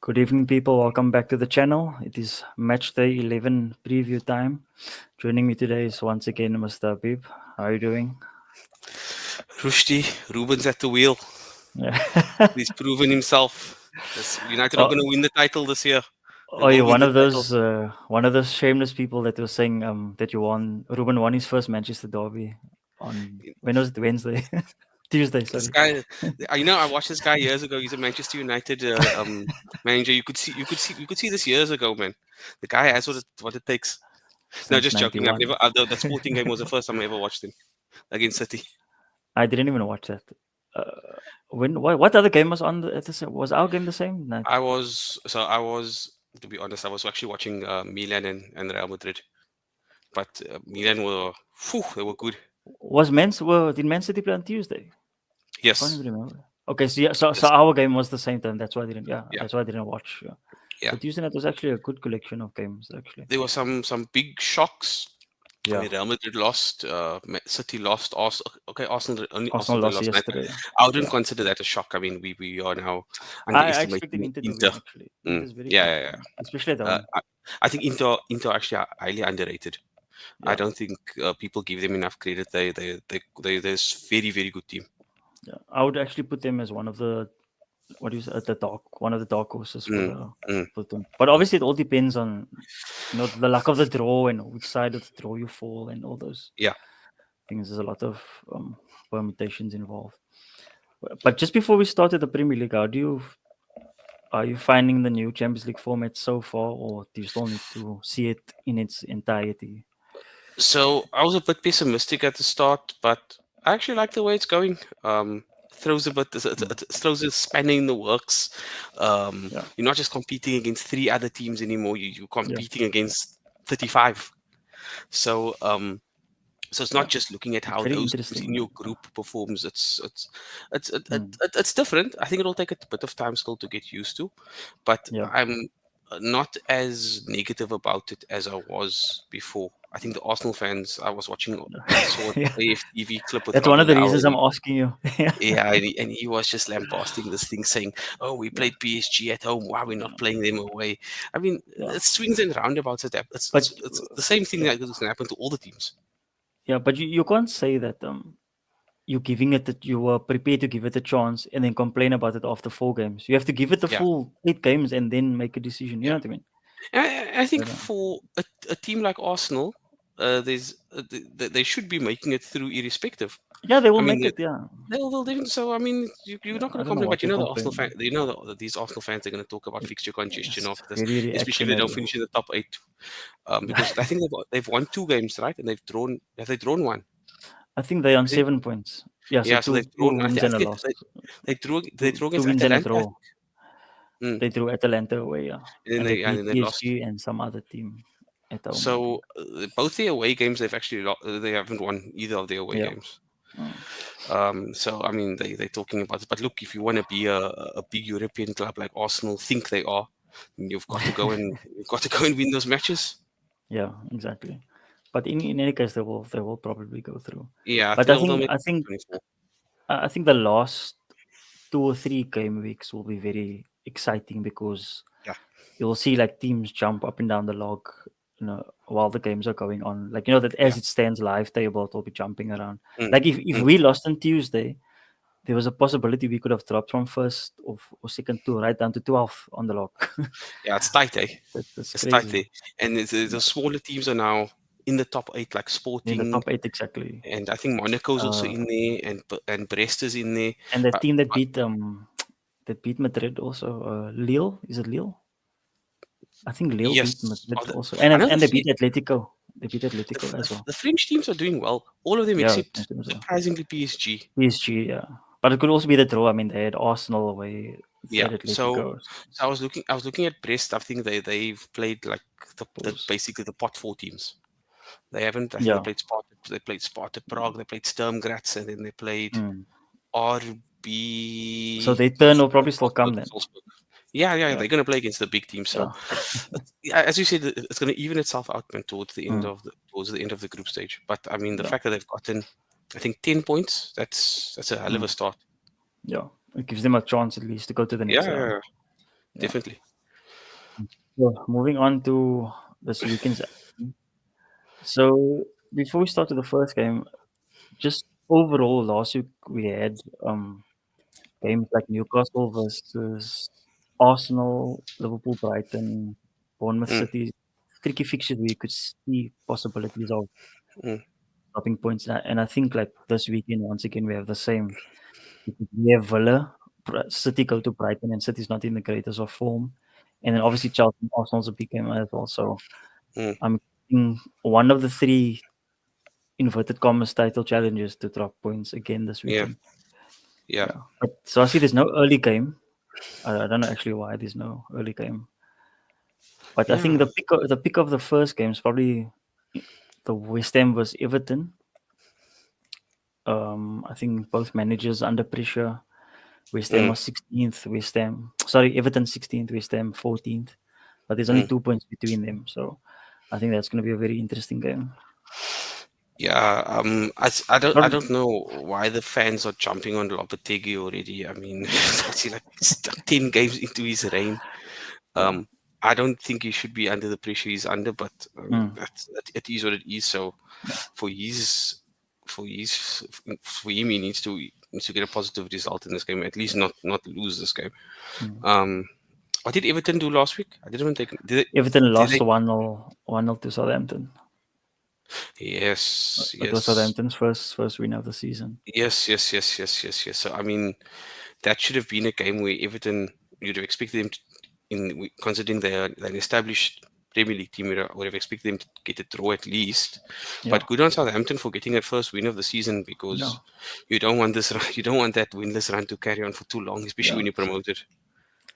Good evening, people. Welcome back to the channel. It is matchday 11 preview time. Joining me today is once again Mr. Habib. How are you doing? Rushdie, Ruben's at the wheel. Yeah. He's proven himself. United are Oh, going to win the title this year. They are will you win one the of title. those shameless people that was saying that you won? Ruben won his first Manchester derby on when was it? Wednesday, Tuesday. This Sorry. guy, I watched this guy years ago. He's a Manchester United manager. You could see this years ago, man. The guy has what it takes. No, Since just joking. I've 91. never. The Sporting game was the first time I ever watched him against City. I didn't even watch that. When what other game was on at the same? Was our game the same? No. To be honest, I was actually watching Milan and Real Madrid, but Milan they were good. Did Man City play on Tuesday? I can't Yes, even remember. Okay, so yeah, so yes, our game was the same time. That's why I didn't. Yeah, yeah, that's why I didn't watch. Yeah. yeah. But Tuesday night was actually a good collection of games. Actually, There were some big shocks. I yeah. mean, Real Madrid lost, City lost, Arsenal Arsenal only lost lost 9. yesterday. I wouldn't Yeah, consider that a shock. I mean, we are now I expected underestimating Inter to Inter. win. Actually, Mm, Inter's very yeah, good, yeah, yeah. especially at Uh, home. I, I think Inter actually are highly underrated. I Yeah, don't think people give them enough credit. They're a very very good team. yeah. I would actually put them as one of the what do you say, one of the dark horses for Mm, the mm, them. But obviously, it all depends on the luck of the draw and which side of the draw you fall and all those yeah. things. There's a lot of permutations involved. But just before we started the Premier League, are you finding the new Champions League format so far, or do you still need to see it in its entirety? So I was a bit pessimistic at the start, but I actually like the way it's going. Throws a bit, Mm, it throws a spanner in the works. yeah, You're not just competing against three other teams anymore. You're yeah, competing against 35. So, so it's yeah. not just looking at It's how very those teams in interesting. your group performs. Mm, It's different. I think it'll take a bit of time still to get used to, but yeah, I'm not as negative about it as I was before. I think the Arsenal fans. I saw yeah. the AFTV clip with That's one Robbie of the Lau, reasons I'm and asking you. Yeah, yeah, and he was just lambasting this thing, saying, "Oh, we yeah, played PSG at home. Why are we not yeah, playing them away?" I mean, yeah. it swings and roundabouts. But It's the same thing yeah, that is going to happen to all the teams. yeah. But you can't say that you're giving it that you were prepared to give it a chance and then complain about it after 4 games. You have to give it the Yeah, full 8 games and then make a decision. You yeah. know what I mean? I think But, for a team like Arsenal, they should be making it through irrespective. yeah, they will I mean, make it. Yeah, they'll definitely. So I mean, you're yeah. not going I to don't know complain, what but you're the Arsenal fan, complaining. that these Arsenal fans are going to talk about fixture congestion It's after this, very especially if they don't reactionary. finish in the top 8. Because I think they've won 2 games, right, and they've drawn. Have they drawn one? I think they're on I think 7 points. Yeah, so yeah. So two they've two drawn. wins I and a think loss. they drew Two against wins and a Atalanta. draw. Mm. They drew Atalanta away, yeah, And then and they and beat then they lost. PSG and some other team at home, I think. So both the away games they've actually they haven't won either of their away Yeah. games. Mm. So I mean they're talking about it. But look, if you want to be a big European club like Arsenal think they are, then you've got to go and win those matches. Yeah, exactly. But in any case, they will probably go through. Yeah, I But think I they'll think make I it think 24. I think the last 2 or 3 game weeks will be very exciting because Yeah. you'll see like teams jump up and down the log, while the games are going on. Like that Yeah. as it stands, live table it will be jumping around. Mm, Like if mm. we lost on Tuesday, there was a possibility we could have dropped from first or second two right down to 12th on the log. Yeah, it's tight, eh? That's It's tight, crazy. eh? And the smaller teams are now in the top 8, like In the Sporting, top eight exactly. and I think Monaco's also Uh, in there, and Brest is in there. and the But, team but that beat Madrid also, Lille, is it Lille? I think Lille beat yes, Madrid are the, also, I and know and they beat Atletico. They beat Atletico as well. The French teams are doing well. All of them Yeah, except surprisingly PSG. PSG. Yeah, but it could also be the draw. I mean, they had Arsenal away, they Yeah. had So Atletico. so I was looking at Brest. I think they've played like Suppose. basically the pot four teams. They haven't. I think Yeah. They played Sparta Prague. They played Sturm Graz, and then they played Mm. So RB they turn will probably still come then. Salzburg. Yeah, yeah, Yeah, they're going to play against the big teams. So, yeah, yeah, as you said, it's going to even itself out man, mm. towards the end of the group stage. But I mean, the Yeah, fact that they've gotten, I think, 10 points. That's a hell of mm. a start. Yeah. It gives them a chance at least to go to the Yeah, next yeah, round. yeah, Yeah. definitely. So moving on to this weekend's action. So before we start with the first game, just overall last week we had games like Newcastle versus Arsenal, Liverpool, Brighton, Bournemouth Mm, City. Tricky fixtures where you could see possibilities of mm, dropping points. And I think like this weekend once again we have the same. We have Villa, City go to Brighton, and City's not in the greatest of form. And then obviously Chelsea and Arsenal's a big game as well. So mm, I'm expecting one of the three inverted commas title challenges to drop points again this yeah, weekend. yeah, Yeah. But so I see there's no early game. I don't know actually why there's no early game. But I think yeah. the pick of the first game is probably the West Ham versus Everton. I think both managers under pressure. West Ham Mm, are 16th. Everton 16th. West Ham 14th. But there's only mm. 2 points between them. So I think that's going to be a very interesting game. Yeah, I Probably, don't know why the fans are jumping on Lopetegui already. I mean, it's like he's stuck 10 games into his reign. yeah. Um, I don't think he should be under the pressure he's under, but Mm, it is what it is. So yeah. for his for his for him, he needs to get a positive result in this game. At least not lose this game. Mm. Um, what did Everton do last week? I didn't even take. Everton Did lost they? 1-0 to Southampton. Yes, It was yes, Southampton's first win of the season. yes. So I mean, that should have been a game where Everton, you'd have expected them to, considering they're an established Premier League team, would have expected them to get a draw at least. Yeah, But good on Southampton for getting their first win of the season, yeah, because you don't want this you don't want that winless run to carry on for too long, especially yeah. when you're promoted.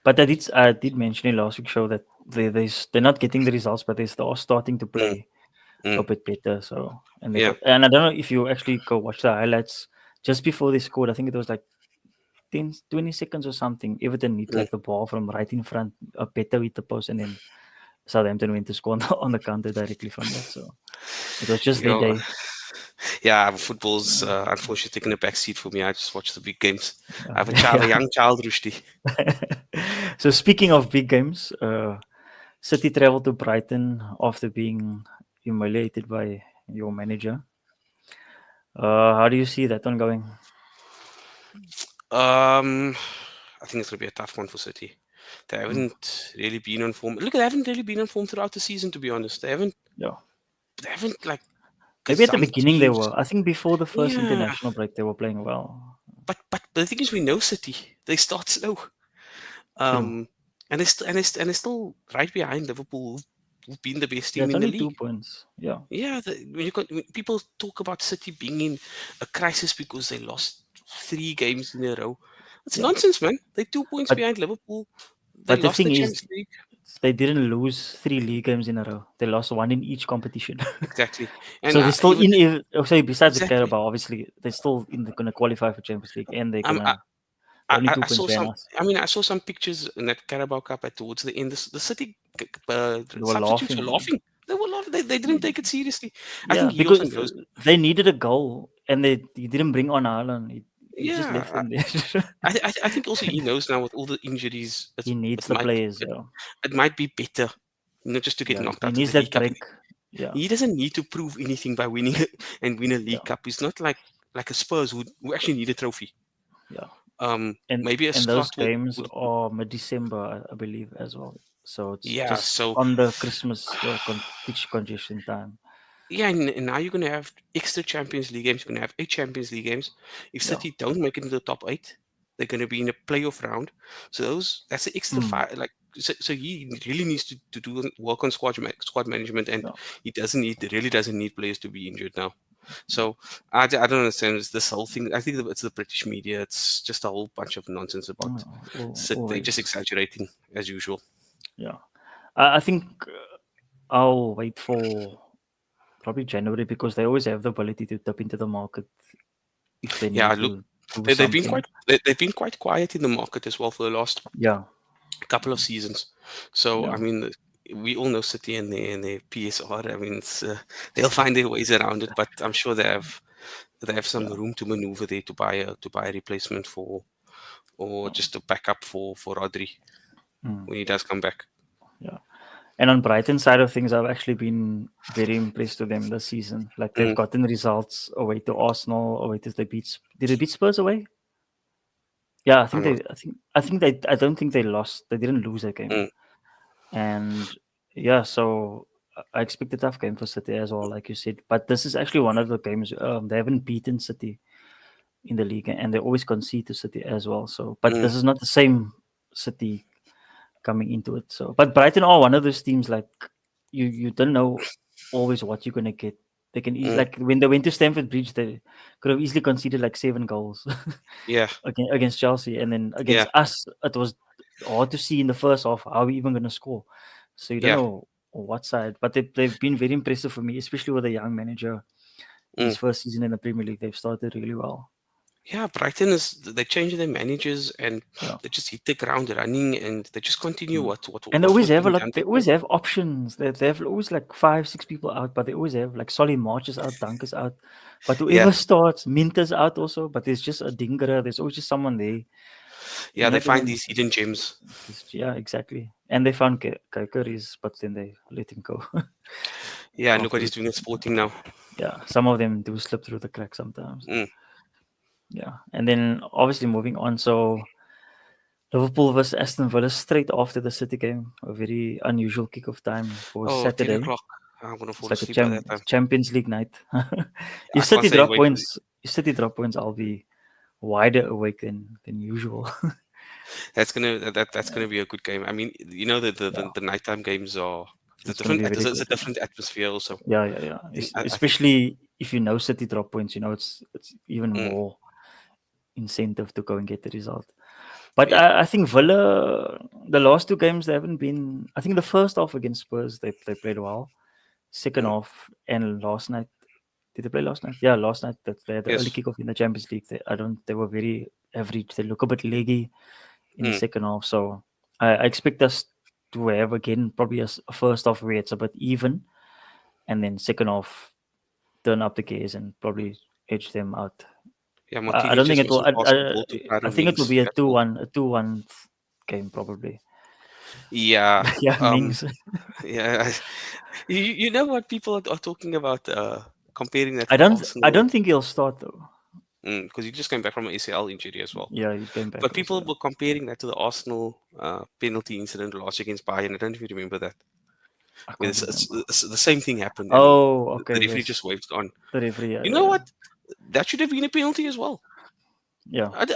But I did mention in last week's show that they're not getting the results, but they are starting to Mm, play a mm, bit better. So and they yeah, got and I don't know if you actually go watch the highlights just before they scored. I think it was like 10, 20 seconds or something. Everton hit mm, like the ball from right in front, a better with the post, and then Southampton went to score on the counter directly from that. So it was just you their know, day. yeah. Football's Yeah, unfortunately taking a back seat for me. I just watch the big games. I have a yeah. child, a Yeah. young child, Rushdie. So speaking of big games, City traveled to Brighton after being humiliated by your manager. How do you see that one going? Um, I think it's going to be a tough one for City. They Mm, haven't really been on form. Look, they haven't really been on form throughout the season, to be honest. yeah. They haven't like Maybe at the gazumped beginning they teams. were. I think before the first Yeah, international break they were playing well. but the thing is, we know City. They start slow. True. And they're still right behind Liverpool, who've been the best Yeah, team it's in the only league. 2 points. Yeah. Yeah, when people talk about City being in a crisis because they lost 3 games in a row. That's Yeah. nonsense, man. They're 2 points But behind Liverpool. They but the lost the thing is Champions League. they didn't lose 3 league games in a row. They lost one in each competition. Exactly. And So they're still even sorry, besides the exactly. Carabao, obviously they're still gonna qualify for Champions League and Um, I, they're only I 2 points saw behind some. us. I mean, I saw some pictures in that Carabao Cup at towards the end. The City They were substitutes were laughing. laughing. They were laughing. They didn't take it seriously. I Yeah, think he also because knows. they needed a goal and he didn't bring on Haaland. He just left Yeah, them there. I think also he knows now with all the injuries, He needs it the might players. Yeah, it might be better, just to get yeah. knocked He out of needs the that League Cup. break. Yeah, He doesn't need to prove anything by winning and win a League yeah, Cup. He's not like a Spurs who actually need a trophy. yeah. And Maybe a and those Scott games would are mid-December, I believe, as well. So it's yeah. just So on the Christmas pitch congestion time. yeah, and now you're going to have extra Champions League games. You're going to have 8 Champions League games. If Yeah. City don't make it into the top 8, they're going to be in a playoff round. So that's the extra Mm, five. Like so, he really needs to do work on squad management, and yeah. really doesn't need players to be injured now. Yeah. So I don't understand this whole thing. I think that it's the British media. It's just a whole bunch of nonsense about. They're just Always. exaggerating as usual. Yeah. I think I'll wait for probably January because they always have the ability to tap into the market if they Yeah, need look, to do they've been something. they've been quite quiet in the market as well for the last Yeah. couple of seasons. So I Yeah. mean, we all know City and their PSR. I mean, they'll find their ways around it, but I'm sure they have some Yeah. room to maneuver there to buy a replacement for, or Yeah. just to back up for Rodri Mm, when he does come back. yeah. And on Brighton side of things, I've actually been very impressed with them this season. Like they've Mm, gotten results away to Arsenal, away to they beat. Did they beat Spurs away? Yeah, I think I'm not. they. I think they. I don't think they lost. They didn't lose that game. Mm, And yeah, so I expect a tough game for City as well, like you said. But this is actually one of the games they haven't beaten City in the league, and they always concede to City as well. So, but mm, this is not the same City coming into it. So, but Brighton are one of those teams like you don't know always what you're gonna get. They can mm, like when they went to Stamford Bridge, they could have easily conceded like 7 goals yeah, against Chelsea, and then yeah, against us, it was hard to see in the first half how we even gonna score. So you don't yeah. know what side, but they've been very impressive for me, especially with a young manager in Mm. his first season in the Premier League. They've started really well. Yeah, Brighton is they change their managers and Yeah. they just hit the ground running and they just continue Mm. what what And they what always was have a being lot. done They always before. have options. They have always like 5, 6 people out, but they always have like Solly March is out, Dunk is out, but Yeah, whoever starts, Minter's out also. But there's just a Dingerer. There's always just someone there. You yeah, know they what I find mean? these hidden gems. Yeah, exactly. And they found Kaikeris, but then they let him go Yeah, and look what he's afterwards. doing at Sporting now. Yeah, some of them do slip through the cracks sometimes. Mm. Yeah, and then obviously moving on. So Liverpool versus Aston Villa straight after the City game. A very unusual kick-off time for Oh, 10 Saturday. o'clock. I'm gonna It's fall like a asleep by that time. Champions League night. I can't say wait for it. If City drop points, I'll be wider awake than usual. That's gonna be a good game. I mean, you know Yeah, the nighttime games are it's gonna be very there's a good. different atmosphere also. Yeah. I think Especially if you know City drop points, it's even mm, more incentive to go and get the result. But yeah, I think Villa, the last 2 games, they haven't been. I think the first half against Spurs, they played well. Second mm, half and last night, did they play last night? Yeah, last night that they had the early yes, kickoff in the Champions League. I don't. They were very average. They look a bit leggy in the mm, second half. So I expect us to have again probably a first half where it's a bit even, and then second half turn up the gears and probably edge them out. yeah. I Martinez don't think just it will. mustn't pass the ball to I Byron think it will Mings. be That's all. a 2-1 game probably. Yeah, Yeah, Mings. yeah. You know what people are talking about comparing that to the I Arsenal don't think he'll start though. because he just came back from an ACL injury as well. Yeah, he's going back But also. people Yeah. were comparing that to the Arsenal penalty incident last year against Bayern. I don't know if you remember that. I Where can't remember. the same thing happened and Oh, the okay, referee just yes. waved on. The referee. You know what? That should have been a penalty as well. Yeah, I d-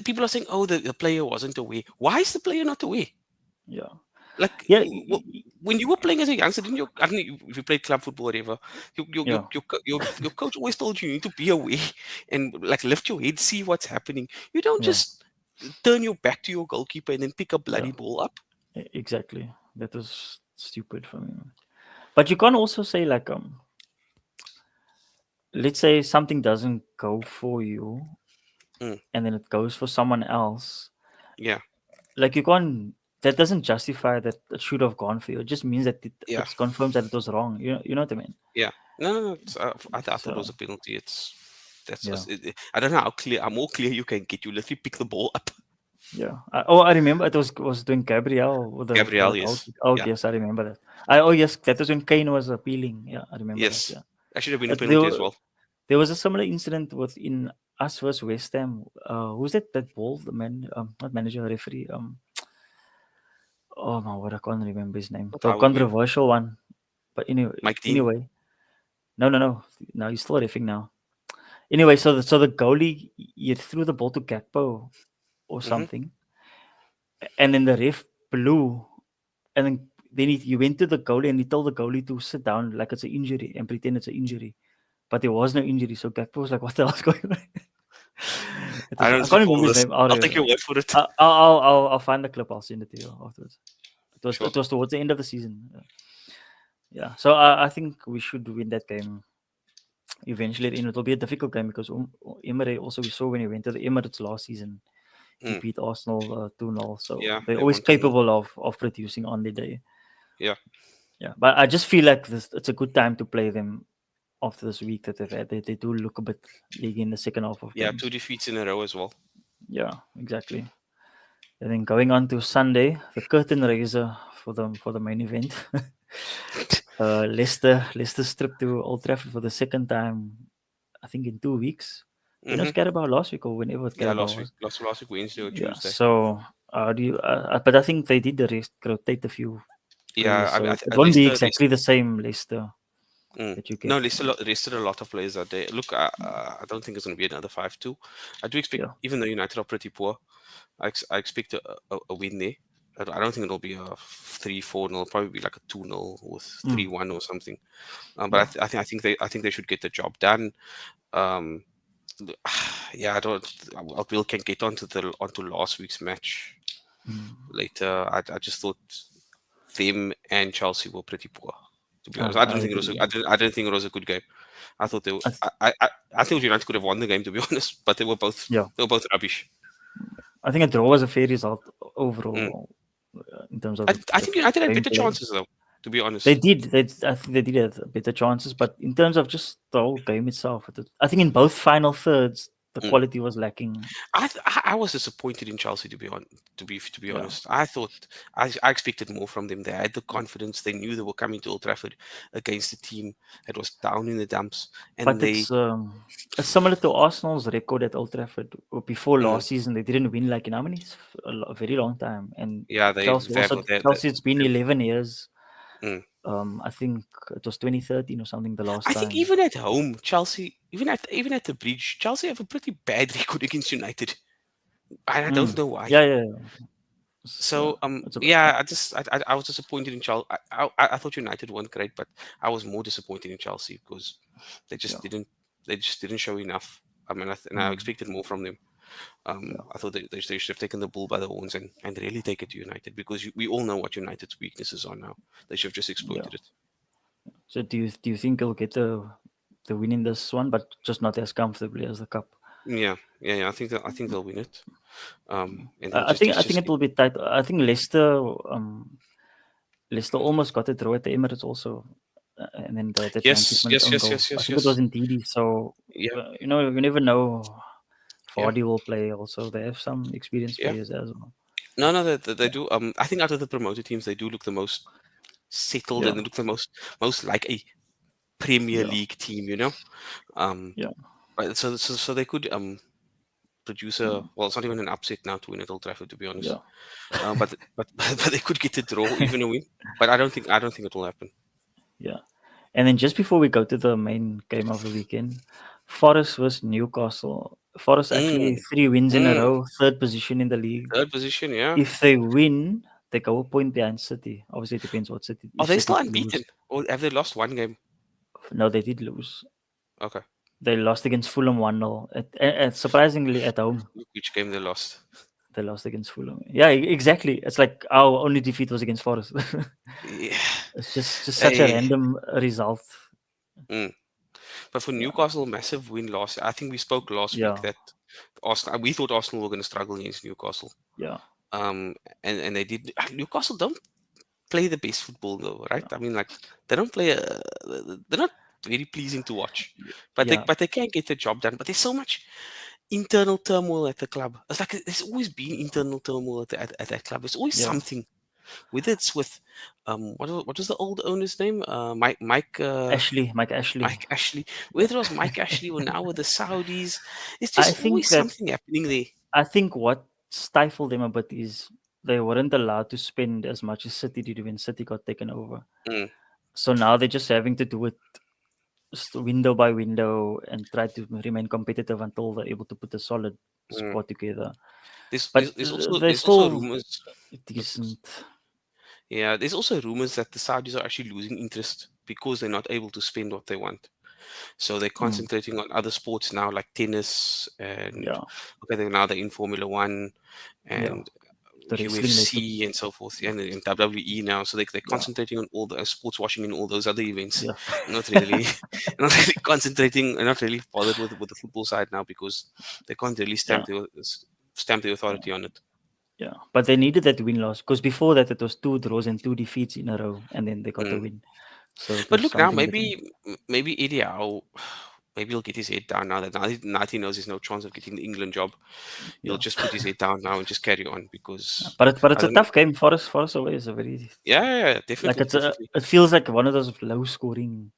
People are saying, "Oh, the player wasn't aware." Why is the player not aware? yeah, Like yeah, when you were playing as a youngster, didn't you? I don't know if you played club football or whatever. yeah, Your coach always told you need to be aware and like lift your head, see what's happening. You don't yeah, just turn your back to your goalkeeper and then pick a yeah. bloody ball up. Exactly. That was stupid for me. But you can't also say like let's say something doesn't go for you Mm, and then it goes for someone else. yeah, Like you can't. That doesn't justify that it should have gone for you. It just means that yeah, it confirms that it was wrong. You know what I mean? yeah. No. I thought it was So a penalty. yeah, I don't know how clear. How more clear you can get. You literally pick the ball up. yeah. I remember it was doing Gabriel with the Gabriel, goal yes, kick. Oh yeah, yes, I remember that. Yes, that was when Kane was appealing. Yeah, I remember that. yes. Yeah. That should have been a Uh, there, penalty as wa- well. there was a similar incident within us versus West Ham. Who's that ball? The man, not manager, referee. Oh my word, I can't remember his name. But The I would be controversial one. But Mike Dean. anyway, no. No, he's still refing now. Anyway, so the goalie he threw the ball to Gakpo or Hmm. something, and then the ref blew, and then he went to the goalie and he told the goalie to sit down like it's an injury and pretend it's an injury, but there was no injury. So Gakpo was like, "What the hell's going on?" I don't I can't recall remember his this. name. I'll, I'll take your word for it. I'll find the clip. I'll send it to you afterwards. Sure. It was towards the end of the season. Yeah. So I think we should win that game eventually. It'll be a difficult game because Emirates also we saw when he went to the Emirates last season, he Mm. beat Arsenal 2-0. So Yeah, they're they always want to know. capable of producing on the day. Yeah, Yeah. But I just feel like it's a good time to play them after this week that they've had. They do look a bit league in the second half of yeah, two games. defeats in a row as well. Yeah, exactly. And then going on to Sunday, the curtain raiser for the main event. Leicester's trip to Old Trafford for the second time, I think in 2 weeks. When was Hmm. Carabao last week or whenever Yeah, Carabao was? last week Wednesday or Yeah. Tuesday. So do you? But I think they did the rest, rotate a few Yeah, players, I mean, so it won't be Leicester, exactly the same Leicester mm. that you get. No, listed a lot of players out there. Look, I don't think it's going to be another 5-2. I do expect, Yeah. even though United are pretty poor, I expect a win there. I don't think it'll be a 3-4. It'll probably be like a 2-0 or Mm, 3-1 or something. But yeah. I think they should get the job done. Um, yeah, I don't. We can get onto last week's match Mm, later. I just thought them and Chelsea were pretty poor. To be honest, I agree. I didn't think it was a good game. I thought they were, I th- I think United could have won the game, to be honest, but yeah. they were both rubbish. I think a draw was a fair result Mm. overall in terms of I the think United had better gameplay. chances though, to be They honest. did. I think they did have better chances, but in terms of just the whole game itself, I think in both final thirds the Mm. quality was lacking. I was disappointed in Chelsea, to be Yeah, honest. I thought I expected more from them. They had the confidence. They knew they were coming to Old Trafford against a team that was down in the dumps, and but they it's similar to Arsenal's record at Old Trafford. Before mm, last season, they didn't win like in how many? A very long time. And yeah Chelsea they have also Chelsea. It's been 11 years. mm. I think it was 2013 or something the last I think time. even at home, Chelsea, even at the bridge, Chelsea have a pretty bad record against United. I don't Mm. know why. Yeah, yeah, yeah. So It's a, yeah, I was disappointed in Chelsea. I thought United weren't great, but I was more disappointed in Chelsea because they yeah. just didn't they just didn't show enough. I mean, and I Mm, expected more from them. yeah, I thought they should have taken the bull by the horns and really take it to United because we all know what United's weaknesses are now. They should have just yeah. exploited it. So do you think he'll get the win in this one, but just not as comfortably as the cup? Yeah. I think they'll win it. And then I think just it will be tight. I think Leicester almost got a draw at the Emirates also, and then that 90th minute own goal. I think it was yes. in DD. So Yeah, you never know. yeah, Vardy will play also. They have some experienced yeah. players as well. No, they Yeah, do. I think out of the promoted teams, they do look the most settled yeah, and they look the most like a Premier yeah, League team. You know. Um, yeah, but so they could produce a mm, well, it's not even an upset now to win at Old Trafford, to be honest. yeah, But they could get a draw, even a win. But I don't think it will happen. yeah. And then just before we go to the main game of the weekend, Forest versus Newcastle. Forest Mm, actually 3 wins in a mm. row, third position in the league. Third position, yeah. If they win, they go a point behind City. Obviously, it depends what City. Are If they City still lose, unbeaten, or have they lost one game? no, they did lose. Okay, They lost against Fulham 1-0. Surprisingly, at home, look which game they lost. they lost against Fulham. Yeah, exactly. It's like our only defeat was against Forest. Yeah. It's just such a Hey. random result. Mm. But for Yeah, Newcastle, massive win last. I think we spoke last week yeah, that Arsenal. We thought Arsenal were going to struggle against Newcastle. yeah, And they did. Newcastle don't play the best football though, right? yeah, I mean, like they don't play. They're not very pleasing to watch, yeah, but they can get the job done. But there's so much internal turmoil at the club. It's like there's always been internal turmoil at that club. There's always yeah. something. Whether it's with what was the old owner's name? Mike Ashley. Mike Ashley. Whether it was Mike Ashley or now with the Saudis, it's I just think always that something happening there. I think what stifled them a bit is they weren't allowed to spend as much as City did when City got taken over. Mm, So now they're just having to do it window by window and try to remain competitive until they're able to put a solid mm. squad together. But they're There's also still rumors. decent. Yeah, there's also rumors that the Saudis are actually losing interest because they're not able to spend what they want. So they're Mm, concentrating on other sports now, like tennis and yeah, okay, they're in Formula One yeah. and The wrestling they put. UFC and so forth, yeah, and in WWE now. So they're Yeah, concentrating on all the sports watching and all those other events. yeah, Not really, not really concentrating, not really bothered with the football side now because they can't really yeah, stamp the yeah, authority on it. yeah. But they needed that win loss because before that it was 2 draws and 2 defeats in a row, and then they got the Mm. win. So it But was look now, something that. maybe Eddie Howe. maybe he'll get his head down now that now he knows there's no chance of getting the England job. He'll Yeah. just put his head down now and just carry on because But I it's a don't. tough game. Forest away is a very Yeah, like definitely, it's a definitely. it feels like one of those low scoring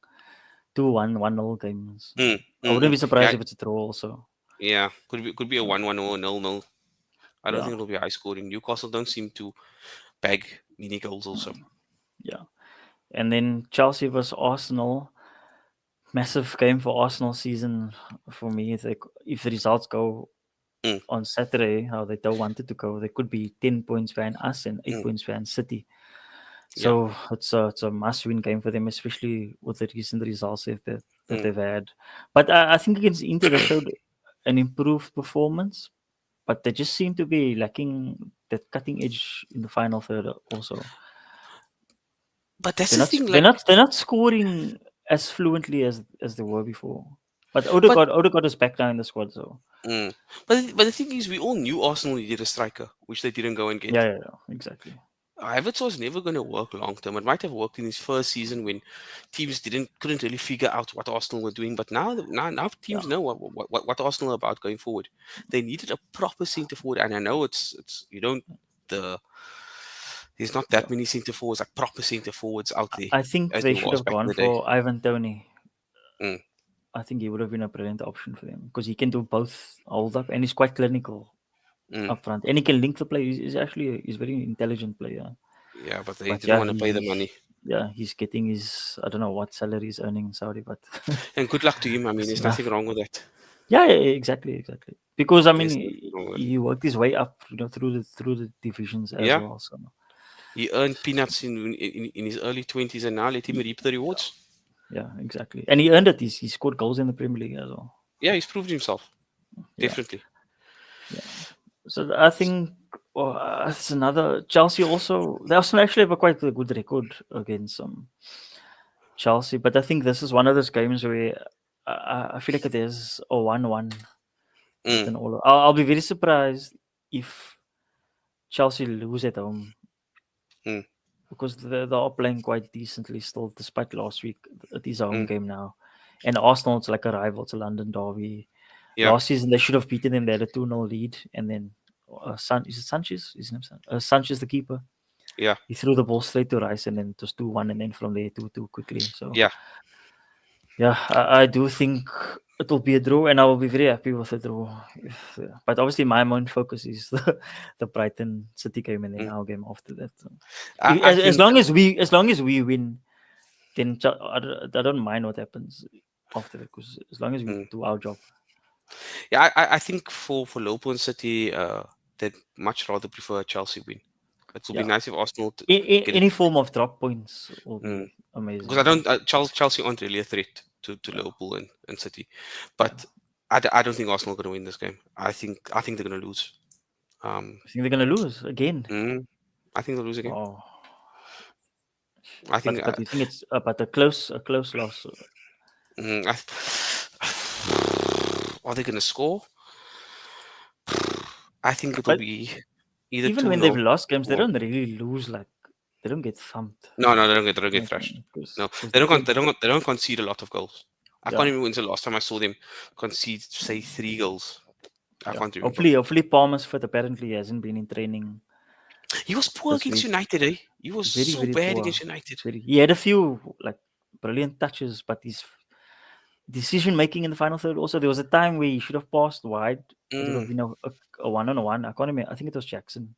2-1, 1-0 games. Mm, I mm, wouldn't mm. be surprised Yeah, if it's a draw also. yeah. Could be a 1-1 or a 0-0. I don't Yeah. think it'll be high scoring. Newcastle don't seem to bag many goals also. Yeah. And then Chelsea versus Arsenal. Massive game for Arsenal season for me. If the results go Mm, on Saturday, how they don't want it to go, they could be 10 points behind us and 8 mm, points behind City. yeah. So it's a must-win game for them, especially with the recent results that Mm. they've had. But I think against Inter, they showed an improved performance, but they just seem to be lacking that cutting edge in the final third. Also, But that's they're the not thing, they're like, not they're not scoring as fluently as they were before. But but Odegaard is back now in the squad, so mm, but the thing is, we all knew Arsenal needed a striker, which they didn't go and yeah, get. yeah, yeah, exactly. Havertz was never going to work long term. It might have worked in his first season when teams couldn't really figure out what Arsenal were doing. But now Yeah, teams know what Arsenal are about going forward. They needed a proper centre forward, and I know it's you don't the there's not yeah. that many centre forwards, like proper centre forwards out there I think as they there should was have back in gone the day. for Ivan Toney. Mm, I think he would have been a brilliant option for them because he can do both hold up and he's quite clinical mm. up front and he can link the play. He's very intelligent player. Yeah, but they But didn't yeah, want to pay the money. he's getting his I don't know what salary he's earning in Saudi, but And good luck to him. I mean, it's there's nothing enough. wrong with that. Yeah, yeah, exactly. Because I mean, There's nothing wrong with it. he worked his way up, through the divisions as Yeah, well. So he earned peanuts in his early 20s, and now let him he- reap the rewards. yeah, exactly. And he earned it. He scored goals in the Premier League as well. Yeah, he's proved himself. Yeah, Definitely. yeah. So I think it's another Chelsea also. They also actually have a quite a good record against Chelsea, but I think this is one of those games where I feel like it is a 1-1 with Mm, an all. I'll be very surprised if Chelsea lose at home mm, because they are playing quite decently still, despite last week. It is a home mm. game now, and Arsenal it's like a rival. It's a London derby. Yeah, Last season they should have beaten them. They had a 2-0 lead, and then is it Sanchez? His name Sanchez, the keeper. yeah, He threw the ball straight to Rice, and then it was 2-1, and then from there 2-2 quickly. So yeah. yeah, I do think it will be a draw, and I will be very happy with a draw. But obviously, my main focus is the Brighton City game, and then Mm. our game after that. So, I think, as long as we win, then I don't mind what happens after that, because as long as we mm. do our job, Yeah, I think for Liverpool and City, they'd much rather prefer a Chelsea win. It will be yeah. nice if Arsenal get it. Any form of drop points will Mm. be Because I amazing. don't, Chelsea aren't really a threat to Yeah, Liverpool and City, yeah. but I don't think Arsenal are going to win this game. I think they're going to lose. Um, I think they're gonna lose again. mm, I think they'll lose again. Oh, I think. but you think it's but a close loss. Mm, are they going to score? I think it'll But be either even two when they've nil lost games, they or don't really lose. Like they don't get thumped. no, they don't get thrashed. No, Because they they don't. play. They don't concede a lot of goals. I can't Yeah, remember when's the last time I saw them concede, say, 3 goals. I yeah. can't remember. Hopefully Palmer's fit. Apparently, he hasn't been in training He was poor this against week. United, eh? He was so Very bad poor. against United. He had a few like brilliant touches, but his decision making in the final third. Also, there was a time where he should have passed wide. It would have Mm, been a 1-on-1. I can't remember. I think it was Jackson.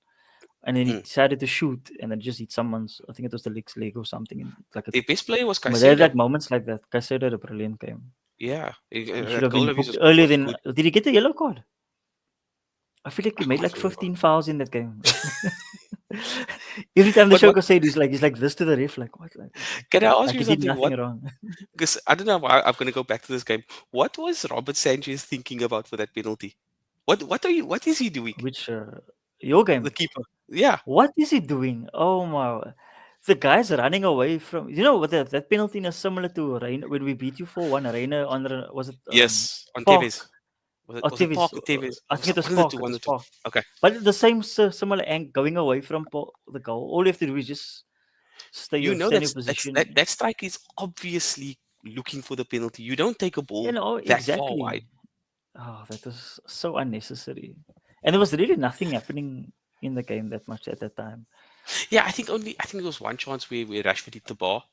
And then he mm. decided to shoot and then just hit someone's. I think it was the League's leg or something. And like Their best player was but they had Caicedo. like moments like that. Caicedo had a brilliant game. Yeah, He should that have goal been of his booked earlier was than. good. Did he get a yellow card? I feel like he I made can't like remember. 15 fouls in that game. Every time the But show said he's like this to the ref, like what? can I ask Like you he did something? nothing What? wrong. Because I don't know why I'm going to go back to this game. What was Robert Sanchez thinking about for that penalty? What is he doing? Which your The game? keeper. Yeah. What is he doing? Oh my! The guy's running away from. You know what that penalty is similar to Rain when we beat you 4-1. Rainer on was it Yes. On Tevez. Park Was it Activis? Park or Tevez? I think it was One of the two. Park. It One was of the two. Park. Okay. But the same similar angle going away from the goal. All you have to do is just You know stay in your that position. that strike is obviously looking for the penalty. You don't take a ball that far Exactly. wide. Oh, that was so unnecessary. And there was really nothing happening in the game that much at that time. Yeah, I think there was one chance where Rashford hit the bar.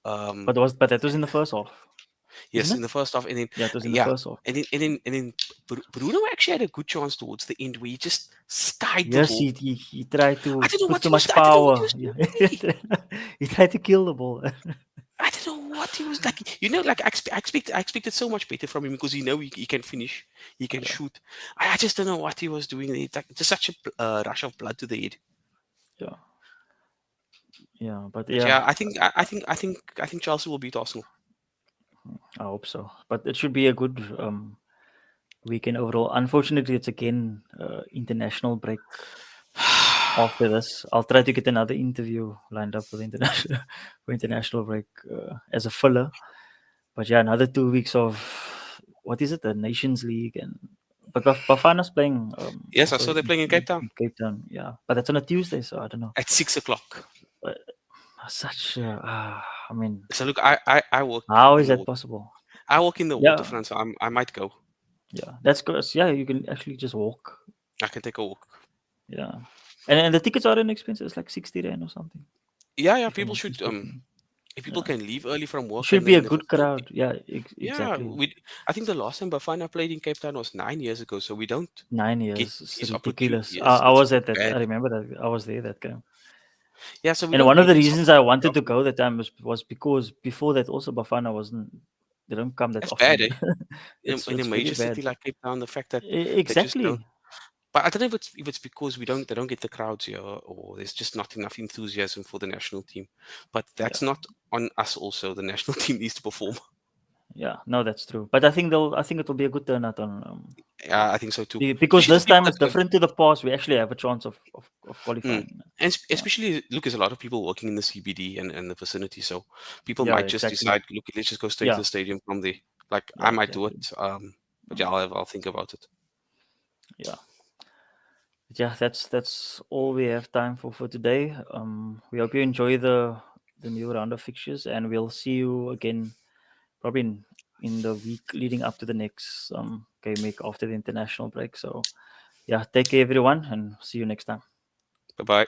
But that was in the first half, isn't Yes, it? in the first half, and then Yeah, it was in the yeah, first half. and then Bruno actually had a good chance towards the end where he just skied the Yes, ball. he tried I to don't know put what too he was. much I don't know what he power. was Yeah, doing. he tried to kill the ball. I don't know what he was like. You know, like I expected so much better from him because he can finish, he can Yeah, shoot. I just don't know what he was doing. It's like just such a rush of blood to the head. yeah, yeah. But But yeah, yeah, I think Chelsea will beat Arsenal. I hope so. But it should be a good weekend overall. Unfortunately, it's again international break after this. I'll try to get another interview lined up for the international for international break as a filler. But yeah, another 2 weeks of what is it, the Nations League, and but Bafana's playing Yes, I also saw they're playing in Cape Town in Cape Town. Yeah, but that's on a Tuesday, so I don't know. at 6 o'clock. But such, I mean, So look, I work how is in the that possible? I work in the Yeah, waterfront, so I might go. yeah, that's good. Yeah, you can actually just walk. I can take a walk. Yeah, and the tickets are inexpensive. It's like 60 rand or something, Yeah, if I'm people not should mistaken. if people Yeah, can leave early from it work should and be a then the good facility. crowd. Yeah, Yeah, exactly. I think the last time Bafana played in Cape Town was 9 years ago, so we don't 9 years, get it's these opportunities. ridiculous. Yes, I it's was at that. bad. I remember that. I was there that game. Yeah, so we And don't one of get the these reasons I opportunities wanted to often. go that time was because before that also Bafana wasn't. They don't come that That's bad, often. eh? In a It's very major bad. city like Cape Town, the fact that they just don't. Exactly. But I don't know if it's because we don't they don't get the crowds here, or there's just not enough enthusiasm for the national team. But Yeah. that's not on us. Also, the national team needs to perform. Yeah. No, that's true. But I think they'll. I think it will be a good turnout on. Yeah, I think so too. Because Especially the this people time it's that go. different to the past. We actually have a chance of Mm. qualifying. And Yeah. especially look, there's a lot of people working in the CBD and the vicinity, so people Yeah. might just Exactly. decide, look, let's just go straight to Yeah. the stadium from there. Like I Yeah. might do Exactly. it, but yeah, Mm. I'll think about it. Yeah. Yeah. That's all we have time for today. We hope you enjoy the new round of fixtures, and we'll see you again probably in the week leading up to the next game week after the international break. So yeah, take care everyone, and see you next time. Bye bye.